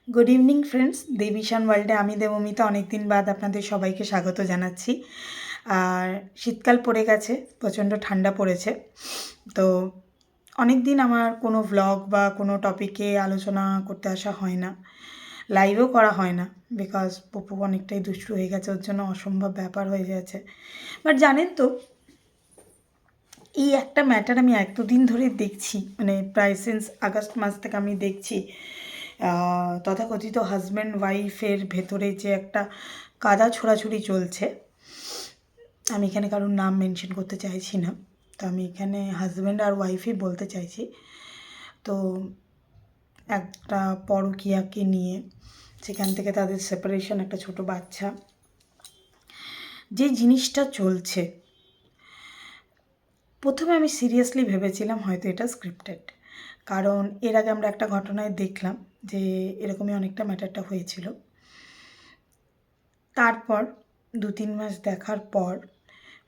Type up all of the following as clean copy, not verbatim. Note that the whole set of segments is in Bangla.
গুড ইভিনিং ফ্রেন্ডস, দেবীশান ওয়ার্ল্ডে আমি দেবমিতা অনেক দিন বাদ আপনাদের সবাইকে স্বাগত জানাচ্ছি। আর শীতকাল পড়ে গেছে, প্রচণ্ড ঠান্ডা পড়েছে। তো অনেক দিন আমার কোনো ভ্লগ বা কোনো টপিকে আলোচনা করতে আসা হয় না, লাইভও করা হয় না, বিকজ পপু অনেকটাই দুষ্টু হয়ে গেছে, ওর জন্য অসম্ভব ব্যাপার হয়ে যাচ্ছে। বাট জানেন তো, এই একটা ম্যাটার আমি এতদিন ধরে দেখছি, মানে প্রায় সিন্স আগস্ট মাস থেকে আমি দেখছি তথাকথিত হাজব্যান্ড ওয়াইফের ভেতরে যে একটা কাদা ছোড়াছুড়ি চলছে। আমি এখানে কারোর নাম মেনশন করতে চাইছি না, তো আমি এখানে হাজব্যান্ড আর ওয়াইফই বলতে চাইছি। তো একটা পরকীয়াকে নিয়ে, সেখান থেকে তাদের সেপারেশন, একটা ছোট বাচ্চা, যে জিনিসটা চলছে, প্রথমে আমি সিরিয়াসলি ভেবেছিলাম হয়তো এটা স্ক্রিপ্টেড, কারণ এর আগে আমরা একটা ঘটনায় দেখলাম যে এরকমই অনেকটা ম্যাটারটা হয়েছিল। তারপর 2-3 মাস দেখার পর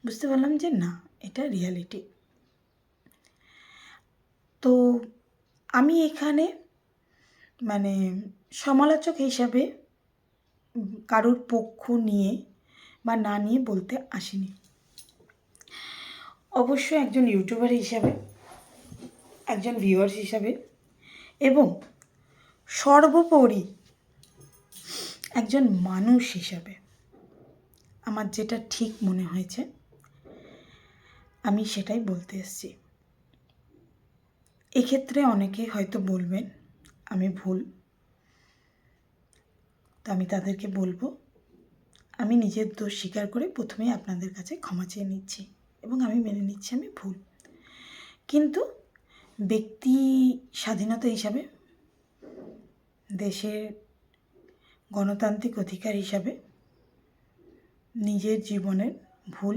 বুঝতে পারলাম যে না, এটা রিয়ালিটি। তো আমি এখানে মানে সমালোচক হিসাবে কারোর পক্ষ নিয়ে বা না নিয়ে বলতে আসিনি। অবশ্যই একজন ইউটিউবার হিসাবে, একজন ভিউয়ার্স হিসাবে, এবং সর্বোপরি একজন মানুষ হিসাবে আমার যেটা ঠিক মনে হয়েছে আমি সেটাই বলতে এসেছি। এক্ষেত্রে অনেকে হয়তো বলবেন আমি ভুল, তো আমি তাদেরকে বলবো আমি নিজের দোষ স্বীকার করে প্রথমেই আপনাদের কাছে ক্ষমা চেয়ে নিচ্ছি এবং আমি মেনে নিচ্ছি আমি ভুল। কিন্তু ব্যক্তি স্বাধীনতা হিসাবে, দেশের গণতান্ত্রিক অধিকার হিসাবে নিজের জীবনের ভুল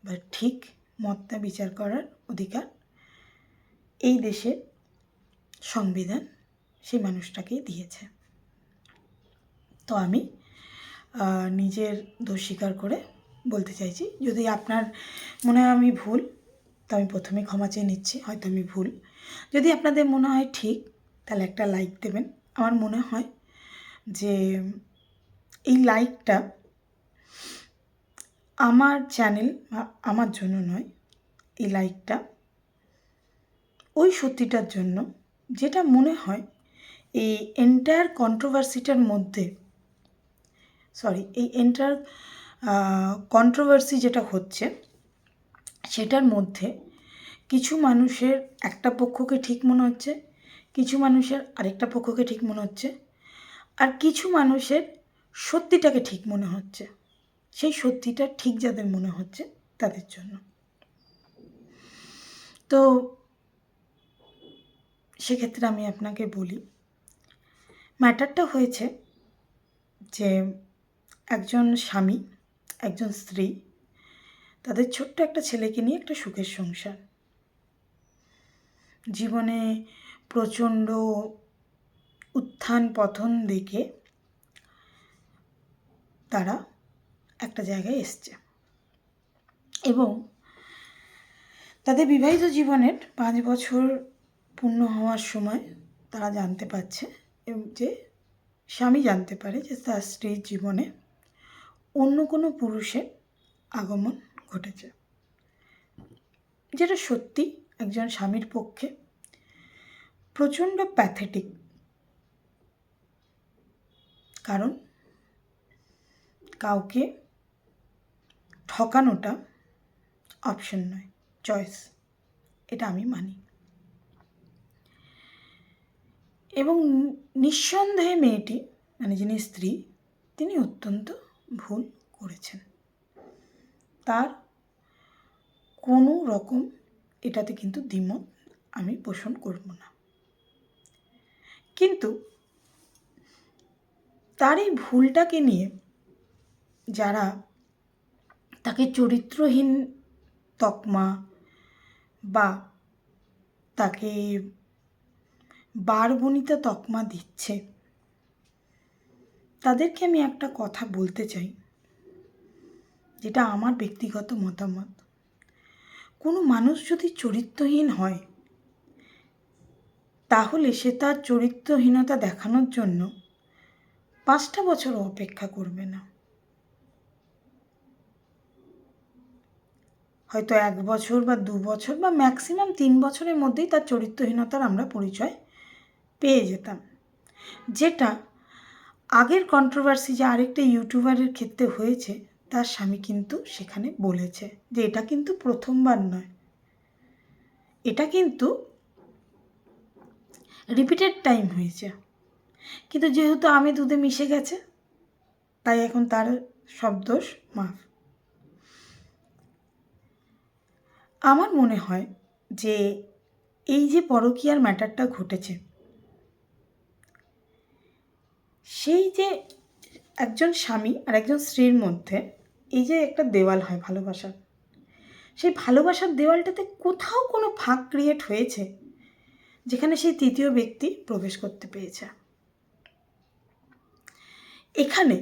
বা ঠিক মতটা বিচার করার অধিকার এই দেশের সংবিধান সেই মানুষটাকেই দিয়েছে। তো আমি নিজের দোষ স্বীকার করে বলতে চাইছি, যদি আপনার মনে হয় আমি ভুল, তো আমি প্রথমে ক্ষমা চেয়ে নিচ্ছি, হয়তো আমি ভুল। যদি আপনাদের মনে হয় ঠিক, তাহলে একটা লাইক দেবেন। আমার মনে হয় যে এই লাইকটা আমার চ্যানেল বা আমার জন্য নয়, এই লাইকটা ওই সত্যিটার জন্য যেটা মনে হয় এই এন্টায়ার কন্ট্রোভার্সিটার মধ্যে, এই এন্টায়ার কন্ট্রোভার্সি যেটা হচ্ছে সেটার মধ্যে কিছু মানুষের একটা পক্ষকে ঠিক মনে হচ্ছে, কিছু মানুষের আরেকটা পক্ষকে ঠিক মনে হচ্ছে, আর কিছু মানুষের সত্যিটাকে ঠিক মনে হচ্ছে। সেই সত্যিটা ঠিক যাদের মনে হচ্ছে তাদের জন্য। তো সেক্ষেত্রে আমি আপনাকে বলি, ম্যাটারটা হয়েছে যে একজন স্বামী, একজন স্ত্রী, তাদের ছোট্ট একটা ছেলেকে নিয়ে একটা সুখের সংসার। জীবনে প্রচণ্ড উত্থান পতন দেখে তারা একটা জায়গায় এসছে এবং তাদের বিবাহিত জীবনের 5 বছর পূর্ণ হওয়ার সময় তারা জানতে পারছে যে স্বামী জানতে পারে যে তার স্ত্রীর জীবনে অন্য কোনো পুরুষের আগমন ঘটেছে, যেটা সত্যি একজন স্বামীর পক্ষে প্রচণ্ড প্যাথেটিক। কারণ কাউকে ঠকানোটা অপশন নয়, চয়েস, এটা আমি মানি। এবং নিঃসন্দেহে মেয়েটি, মানে যিনি স্ত্রী, তিনি অত্যন্ত ভুল করেছেন। তার কোনো রকম এটাতে কিন্তু দ্বিমত আমি পোষণ করব না। কিন্তু তার এই ভুলটাকে নিয়ে যারা তাকে চরিত্রহীন তকমা বা তাকে বারবনিতা তকমা দিচ্ছে, তাদেরকে আমি একটা কথা বলতে চাই, যেটা আমার ব্যক্তিগত মতামত। কোনো মানুষ যদি চরিত্রহীন হয়, তাহলে সে তার চরিত্রহীনতা দেখানোর জন্য 5টা বছরও অপেক্ষা করবে না, হয়তো 1 বছর বা 2 বছর বা ম্যাক্সিমাম 3 বছরের মধ্যেই তার চরিত্রহীনতার আমরা পরিচয় পেয়ে যেতাম। যেটা আগের কন্ট্রোভার্সি যে আরেকটা ইউটিউবারের ক্ষেত্রে হয়েছে, তার স্বামী কিন্তু সেখানে বলেছে যে এটা কিন্তু প্রথমবার নয়, এটা কিন্তু রিপিটেড টাইম হয়েছে, কিন্তু যেহেতু আমে দুধে মিশে গেছে তাই এখন তার সব দোষ মাফ। আমার মনে হয় যে এই যে পরকীয়ার ম্যাটারটা ঘটেছে, সেই যে একজন স্বামী আর একজন স্ত্রীর মধ্যে এই যে একটা দেওয়াল হয় ভালোবাসার, সেই ভালোবাসার দেওয়ালটাতে কোথাও কোনো ফাঁক ক্রিয়েট হয়েছে যেখানে সেই তৃতীয় ব্যক্তি প্রবেশ করতে পেরেছে। এখানে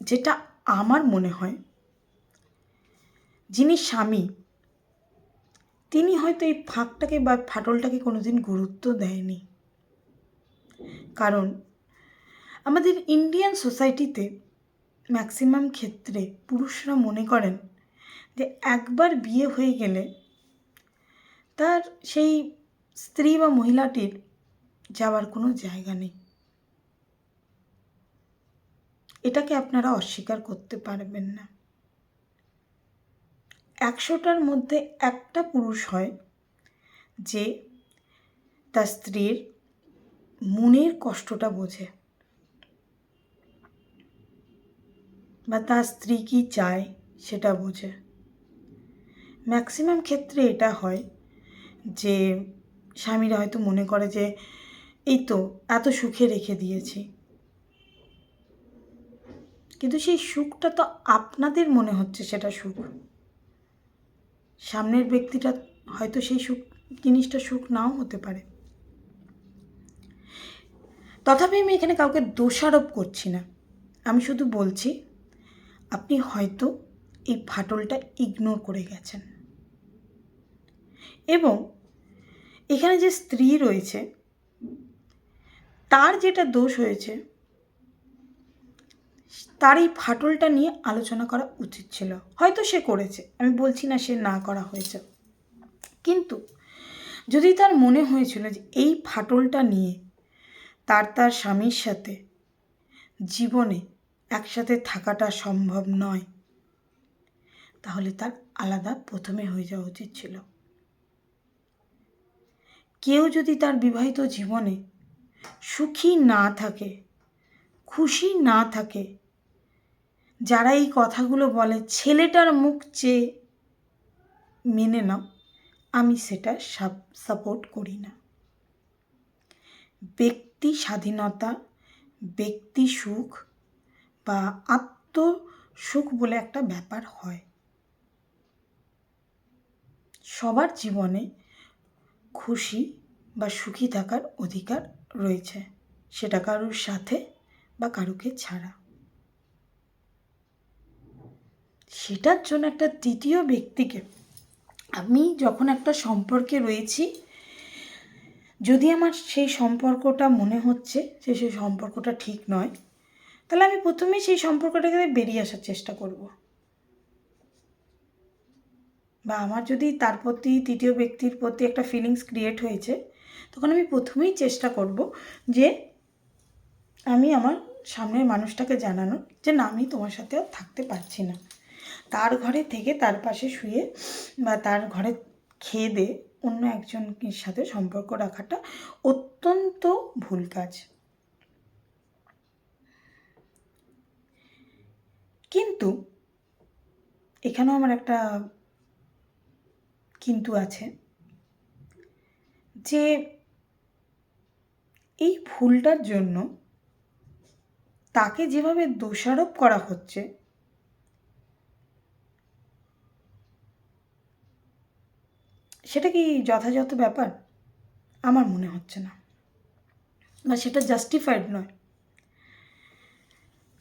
যেটা আমার মনে হয়, যিনি স্বামী তিনি হয়তো এই ফাঁকটাকে বা ফাটলটাকে কোনোদিন গুরুত্ব দেয়নি। কারণ আমাদের ইন্ডিয়ান সোসাইটিতে ম্যাক্সিমাম ক্ষেত্রে পুরুষরা মনে করেন যে একবার বিয়ে হয়ে গেলে তার সেই স্ত্রী বা মহিলাটির যাওয়ার কোনো জায়গা নেই। এটাকে আপনারা অস্বীকার করতে পারবেন না। 100টার মধ্যে একটা পুরুষ হয় যে তার স্ত্রীর মনের কষ্টটা বোঝে বা তার স্ত্রী কী চায় সেটা বোঝে। ম্যাক্সিমাম ক্ষেত্রে এটা হয় যে স্বামীরা হয়তো মনে করে যে এই তো এত সুখে রেখে দিয়েছি, কিন্তু সেই সুখটা তো আপনাদের মনে হচ্ছে সেটা সুখ, সামনের ব্যক্তিটা হয়তো সেই সুখ জিনিসটা সুখ নাও হতে পারে। তথাপি আমি এখানে কাউকে দোষারোপ করছি না, আমি শুধু বলছি আপনি হয়তো এই ফাটলটা ইগনোর করে গেছেন। এবং এখানে যে স্ত্রী রয়েছে তার যেটা দোষ হয়েছে তার এই ফাটলটা নিয়ে আলোচনা করা উচিত ছিল, হয়তো সে করেছে, আমি বলছি না সে না করা হয়েছে, কিন্তু যদি তার মনে হয়েছিল যে এই ফাটলটা নিয়ে তার স্বামীর সাথে জীবনে একসাথে থাকাটা সম্ভব নয়, তাহলে তার আলাদা প্রথমে হয়ে যাওয়া উচিত ছিল। কেউ যদি তার বিবাহিত জীবনে সুখী না থাকে, খুশি না থাকে, যারা এই কথাগুলো বলে ছেলেটার মুখ চেয়ে মেনে নাও, আমি সেটা সাপোর্ট করি না। ব্যক্তি স্বাধীনতা, ব্যক্তি সুখ বা আত্মসুখ বলে একটা ব্যাপার হয়। সবার জীবনে খুশি বা সুখী থাকার অধিকার রয়েছে, সেটা কারোর সাথে বা কারুকে ছাড়া। সেটার জন্য একটা তৃতীয় ব্যক্তিকে, আমি যখন একটা সম্পর্কে রয়েছি, যদি আমার সেই সম্পর্কটা মনে হচ্ছে যে সেই সম্পর্কটা ঠিক নয়, তাহলে আমি প্রথমেই সেই সম্পর্কটাকে বেরিয়ে আসার চেষ্টা করব। বা আমার যদি তার প্রতি তৃতীয় ব্যক্তির প্রতি একটা ফিলিংস ক্রিয়েট হয়েছে, তখন আমি প্রথমেই চেষ্টা করব যে আমি আমার সামনের মানুষটাকে জানানো যে না, আমি তোমার সাথে আর থাকতে পারছি না। তার ঘরে থেকে তার পাশে শুয়ে বা তার ঘরে খেয়ে দিয়ে অন্য একজনের সাথে সম্পর্ক রাখাটা অত্যন্ত ভুল কাজ। কিন্তু এখানেও আমার একটা কিন্তু আছে, যে এই ভুলটার জন্য তাকে যেভাবে দোষারোপ করা হচ্ছে, সেটা কি যথাযথ ব্যাপার? আমার মনে হচ্ছে না, বা সেটা জাস্টিফাইড নয়।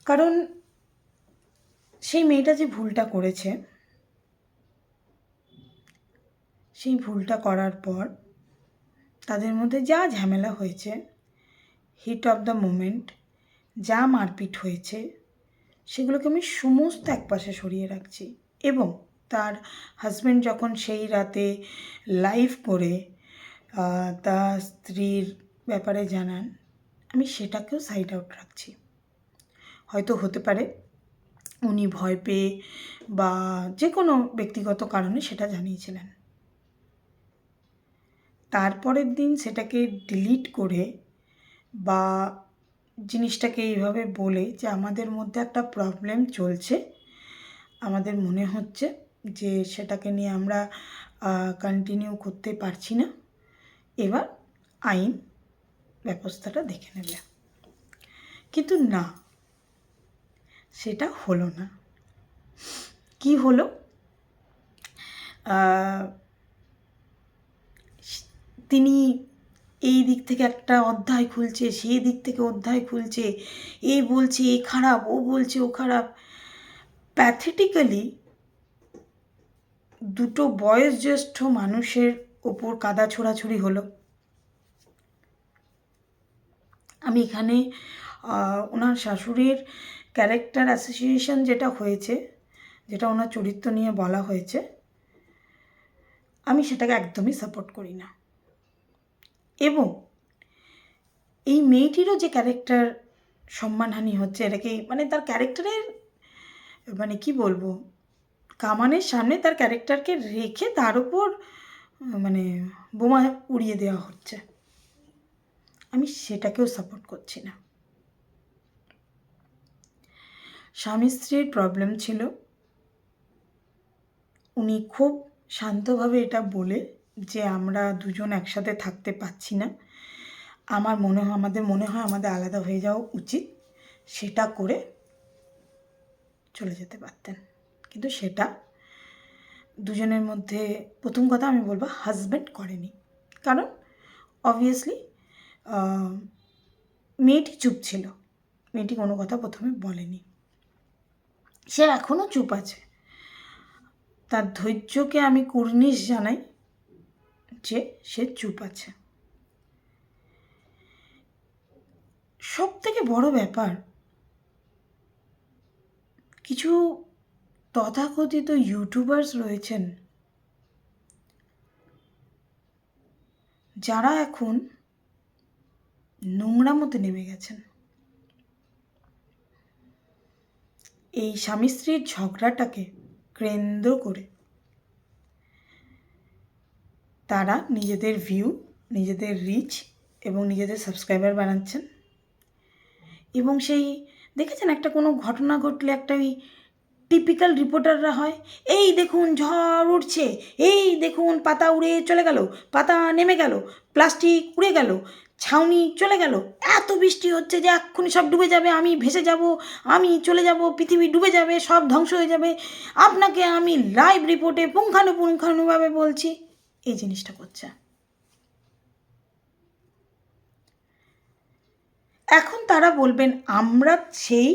কারণ সেই মেয়েটা যে ভুলটা করেছে, সেই ভুলটা করার পর তাদের মধ্যে যা ঝামেলা হয়েছে, হিট অফ দ্য মোমেন্ট যা মারপিট হয়েছে সেগুলোকে আমি সমস্ত একপাশে সরিয়ে রাখছি। এবং তার হাজব্যান্ড যখন সেই রাতে লাইভ করে তার স্ত্রীর ব্যাপারে জানান, আমি সেটাকেও সাইড আউট রাখছি। হয়তো হতে পারে উনি ভয় পেয়ে বা যে কোনো ব্যক্তিগত কারণে সেটা জানিয়েছিলেন। তারপরের দিন সেটাকে ডিলিট করে বা জিনিসটাকে এইভাবে বলে যে আমাদের মধ্যে একটা প্রবলেম চলছে, আমাদের মনে হচ্ছে যে সেটাকে নিয়ে আমরা কন্টিনিউ করতে পারছি না, এবার আইন ব্যবস্থাটা দেখে নেবে। কিন্তু না, সেটা হলো না। কি হলো, তিনি এই দিক থেকে একটা অধ্যায় খুলছে, সেই দিক থেকে অধ্যায় খুলছে, এ বলছে এ খারাপ, ও বলছে ও খারাপ। প্যাথেটিক্যালি দুটো বয়োজ্যেষ্ঠ মানুষের ওপর কাদা ছোড়াছুড়ি হলো। আমি এখানে ওনার শাশুড়ির ক্যারেক্টার অ্যাসোসিয়েশন যেটা হয়েছে, যেটা ওনার চরিত্র নিয়ে বলা হয়েছে, আমি সেটাকে একদমই সাপোর্ট করি না। এবং এই মেয়েটিরও যে ক্যারেক্টার সম্মানহানি হচ্ছে, এটাকে মানে তার ক্যারেক্টারের মানে কি বলবো, কামানের সামনে তার ক্যারেক্টারকে রেখে তার উপর মানে বোমা উড়িয়ে দেওয়া হচ্ছে, আমি সেটাকেও সাপোর্ট করছি না। স্বামী স্ত্রীর প্রবলেম ছিল, উনি খুব শান্তভাবে এটা বলে যে আমরা দুজন একসাথে থাকতে পারছি না, আমাদের মনে হয় আমাদের আলাদা হয়ে যাওয়া উচিত, সেটা করে চলে যেতে পারতেন। কিন্তু সেটা দুজনের মধ্যে প্রথম কথা আমি বলবো হাজব্যান্ড করেনি। কারণ অবভিয়াসলি মেয়েটি চুপ ছিল, মেয়েটি কোনো কথা প্রথমে বলেনি, সে এখনও চুপ আছে। তার ধৈর্যকে আমি কুর্নিশ জানাই যে সে চুপ আছে। সব থেকে বড় ব্যাপার, কিছু তথাকথিত ইউটিউবার্স রয়েছেন যারা এখন নোংরামতে নেমে গেছেন। এই স্বামী স্ত্রীর ঝগড়াটাকে কেন্দ্র করে তারা নিজেদের ভিউ, নিজেদের রিচ এবং নিজেদের সাবস্ক্রাইবার বানাচ্ছেন। এবং সেই দেখেছেন একটা কোনো ঘটনা ঘটলে একটা ওই টিপিক্যাল রিপোর্টাররা হয়, এই দেখুন ঝড় উঠছে, এই দেখুন পাতা উড়ে চলে গেল, পাতা নেমে গেল, প্লাস্টিক উড়ে গেল, ছাউনি চলে গেল, এত বৃষ্টি হচ্ছে যে এক্ষুনি সব ডুবে যাবে, আমি ভেসে যাব, আমি চলে যাব, পৃথিবী ডুবে যাবে, সব ধ্বংস হয়ে যাবে, আপনাকে আমি লাইভ রিপোর্টে পুঙ্খানুপুঙ্খানুভাবে বলছি। এই জিনিসটা করছে। এখন তারা বলবেন আমরা সেই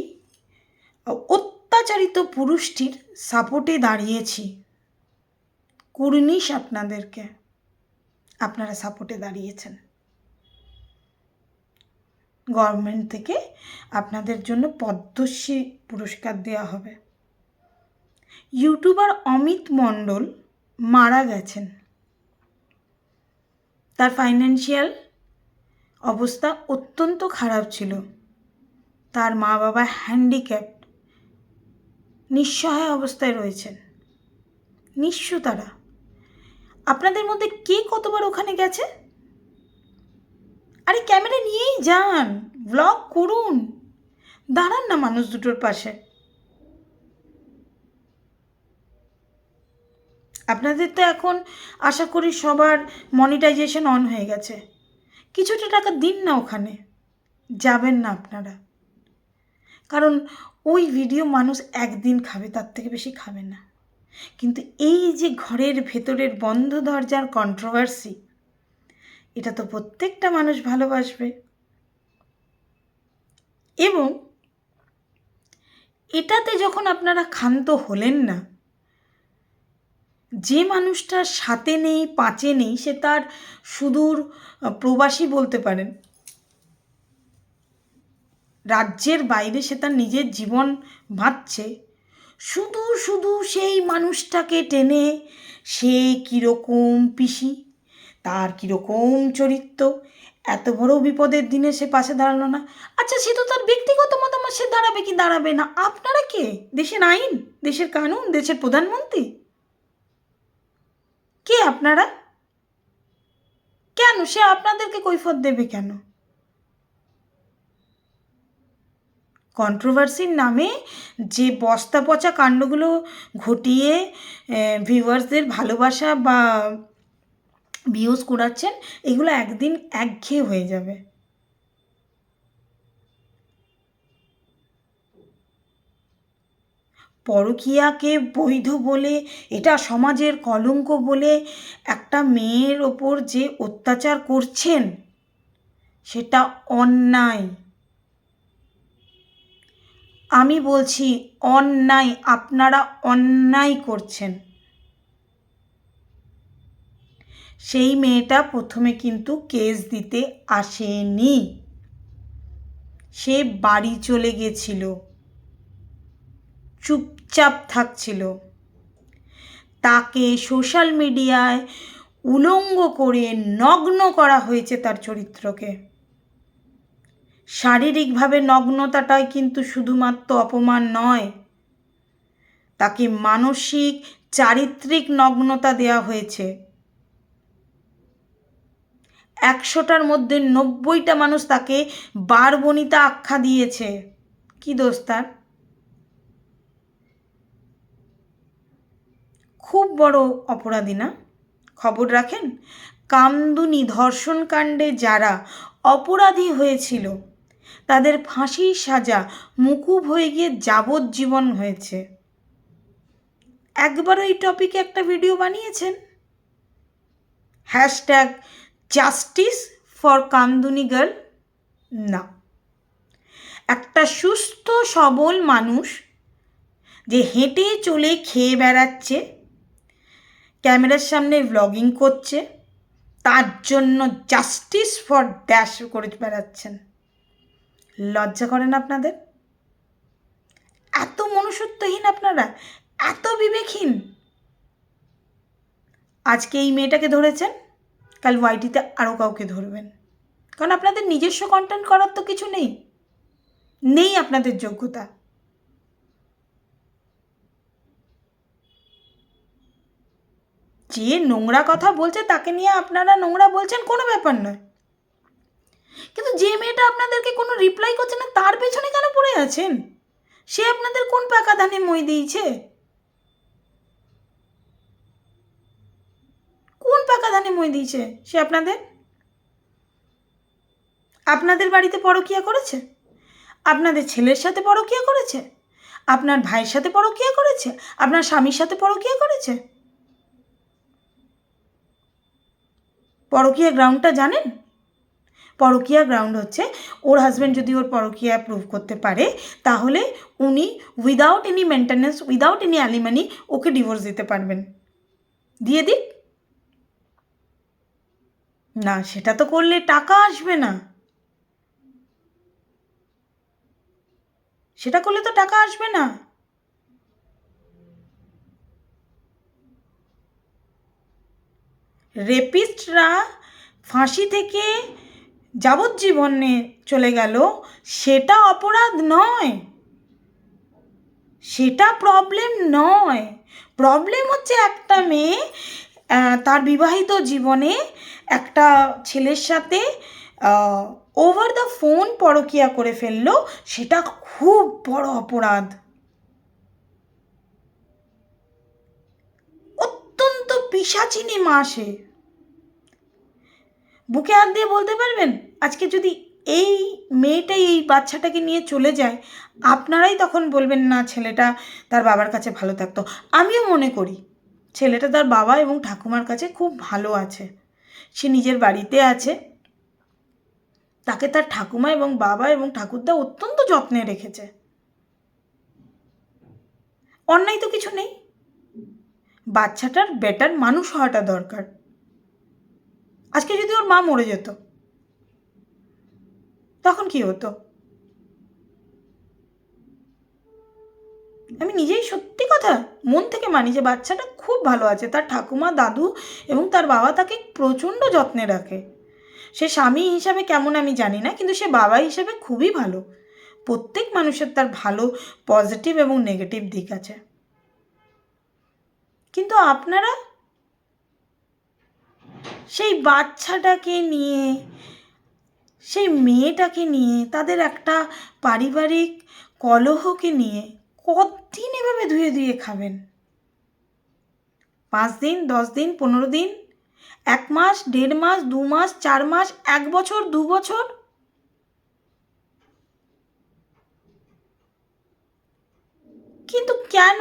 অত্যাচারিত পুরুষটির সাপোর্টে দাঁড়িয়েছি। কুর্নিশ আপনাদেরকে, আপনারা সাপোর্টে দাঁড়িয়েছেন। গভর্নমেন্ট থেকে আপনাদের জন্য পদ্মশ্রী পুরস্কার দেওয়া হবে। ইউটিউবার অমিত মণ্ডল মারা গেছেন, তার ফাইন্যান্সিয়াল অবস্থা অত্যন্ত খারাপ ছিল, তার মা বাবা হ্যান্ডিক্যাপড, নিঃসহায় অবস্থায় রয়েছেন, নিঃস্ব তারা। আপনাদের মধ্যে কে কতবার ওখানে গেছে? আরে ক্যামেরা নিয়েই যান, ব্লগ করুন, দাঁড়ান না মানুষ দুটোর পাশে। আপনাদের তো এখন আশা করি সবার মনিটাইজেশন অন হয়ে গেছে, কিছুটা টাকা দিন না, ওখানে যাবেন না আপনারা। কারণ ওই ভিডিও মানুষ একদিন খাবে, তার থেকে বেশি খাবে না। কিন্তু এই যে ঘরের ভেতরের বন্ধ দরজার কন্ট্রোভার্সি, এটা তো প্রত্যেকটা মানুষ ভালোবাসবে। এবং এটাতে যখন আপনারা ক্ষান্ত হলেন না, যে মানুষটা সাথে নেই পাঁচে নেই, সে তার সুদূর প্রবাসী বলতে পারেন, রাজ্যের বাইরে সে তার নিজের জীবন বাঁচছে, শুধু শুধু সেই মানুষটাকে টেনে সে কীরকম পিসি, তার কীরকম চরিত্র, এত বড় বিপদের দিনে সে পাশে দাঁড়ালো না। আচ্ছা, সে তো তার ব্যক্তিগত মতামত, সে দাঁড়াবে কি দাঁড়াবে না, আপনারা কে? দেশের আইন, দেশের কানুন, দেশের প্রধানমন্ত্রী কে আপনারা? কেন সে আপনাদেরকে কৈফিয়ত দেবে কেন? কন্ট্রোভার্সির নামে যে বস্তা পচা কাণ্ডগুলো ঘটিয়ে ভিউয়ার্সদের ভালোবাসা বা ভিউজ কুড়াচ্ছেন, এগুলো একদিন একঘেয়ে হয়ে যাবে। পরকীয়াকে বৈধ বলে, এটা সমাজের কলঙ্ক বলে একটা মেয়ের ওপর যে অত্যাচার করছেন, সেটা অন্যায়। আমি বলছি অন্যায়, আপনারা অন্যায় করছেন। সেই মেয়েটা প্রথমে কিন্তু কেস দিতে আসেনি, সে বাড়ি চলে গেছিল, চুপচাপ থাকছিল। তাকে সোশ্যাল মিডিয়ায় উলঙ্গ করে নগ্ন করা হয়েছে তার চরিত্রকে। শারীরিকভাবে নগ্নতাটাই কিন্তু শুধুমাত্র অপমান নয়, তাকে মানসিক চারিত্রিক নগ্নতা দেওয়া হয়েছে। 100টার মধ্যে 90টা মানুষ তাকে বারবনিতা আখ্যা দিয়েছে। কি দোষ তার? খুব বড় অপরাধী না? খবর রাখেন? কামদুনি ধর্ষণকাণ্ডে যারা অপরাধী হয়েছিল তাদের ফাঁসির সাজা মুকুব হয়ে গিয়ে যাবজ্জীবন হয়েছে। একবার এই টপিকে একটা ভিডিও বানিয়েছেন, hashtag justice for Kamduni girl? না। একটা সুস্থ সবল মানুষ যে হেঁটে চলে খেয়ে বেড়াচ্ছে, ক্যামেরার সামনে ব্লগিং করছে, তার জন্য জাস্টিস ফর ড্যাশ করে বেড়াচ্ছেন। লজ্জা করেন আপনাদের? এত মনুষ্যত্বহীন আপনারা, এত বিবেকহীন। আজকে এই মেয়েটাকে ধরেছেন, কাল ওয়াইটিতে আরও কাউকে ধরবেন, কারণ আপনাদের নিজস্ব কন্টেন্ট করার তো কিছু নেই আপনাদের যোগ্যতা। যে নোংরা কথা বলছে তাকে নিয়ে আপনারা নোংরা বলছেন, কোনো ব্যাপার নয়, কিন্তু যে মেয়েটা আপনাদেরকে কোনো রিপ্লাই করছে না, তার পেছনে কেন পড়ে আছেন? সে আপনাদের কোন পাকা ধানে মই দিয়েছে? কোন পাকা ধানে মই দিয়েছে সে আপনাদের? আপনাদের বাড়িতে পরকীয়া করেছে? আপনাদের ছেলের সাথে পরকীয়া করেছে? আপনার ভাইয়ের সাথে পরকীয়া করেছে? আপনার স্বামীর সাথে পরকীয়া করেছে? পরকীয়া গ্রাউন্ডটা জানেন? পরকীয়া গ্রাউন্ড হচ্ছে, ওর হাজব্যান্ড যদি ওর পরকীয়া প্রুভ করতে পারে, তাহলে উনি without any maintenance, without any alimony okay divorce দিতে পারবেন। দিয়ে দিক না, সেটা তো করলে টাকা আসবে না, সেটা করলে তো টাকা আসবে না। রেপিস্টরা ফাঁসি থেকে যাবজ্জীবনে চলে গেল, সেটা অপরাধ নয়, সেটা প্রবলেম নয়। প্রবলেম হচ্ছে একটা মেয়ে তার বিবাহিত জীবনে একটা ছেলের সাথে ওভার দ্য ফোন পরকীয়া করে ফেললো, সেটা খুব বড় অপরাধ। অত্যন্ত পিশাচিনী মা সে। বুকে হাত দিয়ে বলতে পারবেন, আজকে যদি এই মেয়েটাই এই বাচ্চাটাকে নিয়ে চলে যায়, আপনারাই তখন বলবেন না ছেলেটা তার বাবার কাছে ভালো থাকতো। আমিও মনে করি ছেলেটা তার বাবা এবং ঠাকুমার কাছে খুব ভালো আছে, সে নিজের বাড়িতে আছে, তাকে তার ঠাকুমা এবং বাবা এবং ঠাকুরদা অত্যন্ত যত্নে রেখেছে। অন্যায় তো কিছু নেই, বাচ্চাটার বেটার মানুষ হওয়াটা দরকার। আজকে যদি ওর মা মরে যেত তখন কি হতো? আমি নিজেই সত্যি কথা মন থেকে মানি যে বাচ্চাটা খুব ভালো আছে, তার ঠাকুমা, দাদু এবং তার বাবা তাকে প্রচণ্ড যত্নে রাখে। সে স্বামী হিসাবে কেমন আমি জানি না, কিন্তু সে বাবা হিসেবে খুবই ভালো। প্রত্যেক মানুষের তার ভালো পজিটিভ এবং নেগেটিভ দিক আছে, কিন্তু আপনারা সেই বাচ্চাটাকে নিয়ে, সেই মেয়েটাকে নিয়ে, তাদের একটা পারিবারিক কলহকে নিয়ে কতদিন এভাবে ধুয়ে ধুয়ে খাবেন? 5 দিন, 10 দিন, 15 দিন, 1 মাস, 1.5 মাস, 2 মাস, 4 মাস, 1 বছর, 2 বছর? কিন্তু কেন?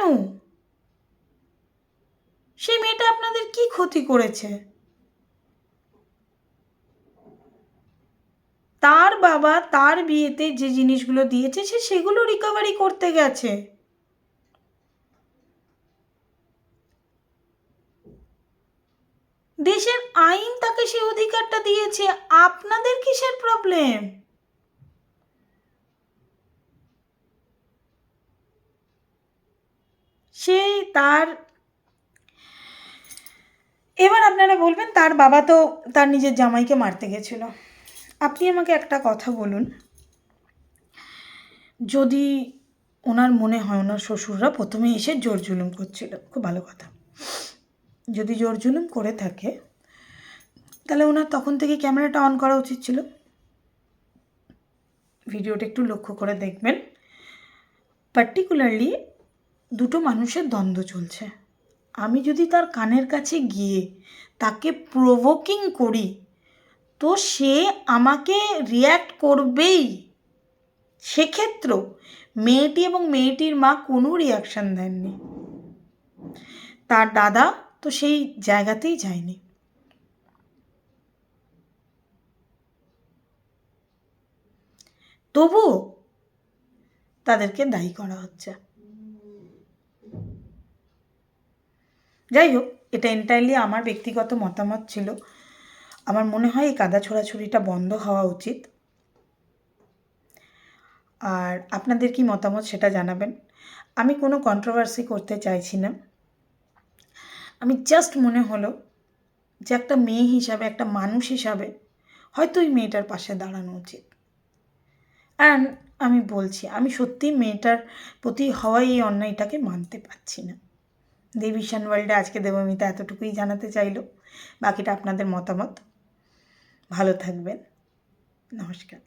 সেই মেয়েটা আপনাদের কি ক্ষতি করেছে? তার বাবা তার বিয়েতে যে জিনিসগুলো দিয়েছে সে সেগুলো রিকভারি করতে গেছে। দেশের আইন তাকে সেই অধিকারটা দিয়েছে, আপনাদের কিসের প্রবলেম? সে তার, এবার আপনারা বলবেন তার বাবা তো তার নিজের জামাইকে মারতে গেছিল। আপনি আমাকে একটা কথা বলুন, যদি ওনার মনে হয় ওনার শ্বশুররা প্রথমে এসে জোর জুলুম করছিল, খুব ভালো কথা, যদি জোর জুলুম করে থাকে তাহলে ওনার তখন থেকে ক্যামেরাটা অন করা উচিত ছিল। ভিডিওটা একটু লক্ষ্য করে দেখবেন, পার্টিকুলারলি দুটো মানুষের দ্বন্দ্ব চলছে। আমি যদি তার কানের কাছে গিয়ে তাকে প্রভোকিং করি তো সে আমাকে রিয়্যাক্ট করবেই। সেক্ষেত্রেও মেয়েটি এবং মেয়েটির মা কোনো রিয়াকশান দেননি, তার দাদা তো সেই জায়গাতেই যায়নি। তবুও তাদেরকে দায়ী করা হচ্ছে। যাই হোক, এটা এন্টায়ারলি আমার ব্যক্তিগত মতামত ছিল। আমার মনে হয় এই কাদা ছোড়াছুড়িটা বন্ধ হওয়া উচিত। আর আপনাদের কি মতামত সেটা জানাবেন। আমি কোনো কন্ট্রোভার্সি করতে চাইছি না, আমি জাস্ট মনে হলো যে একটা মেয়ে হিসাবে, একটা মানুষ হিসাবে হয়তো ওই মেয়েটার পাশে দাঁড়ানো উচিত। অ্যান্ড আমি বলছি, আমি সত্যিই মেয়েটার প্রতি হওয়া এই অন্যায়টাকে মানতে পারছি না। দেবীশান ওয়ার্ল্ডে আজকে দেবমিতা এতটুকুই জানাতে চাইলো, বাকিটা আপনাদের মতামত। ভালো থাকবেন, নমস্কার।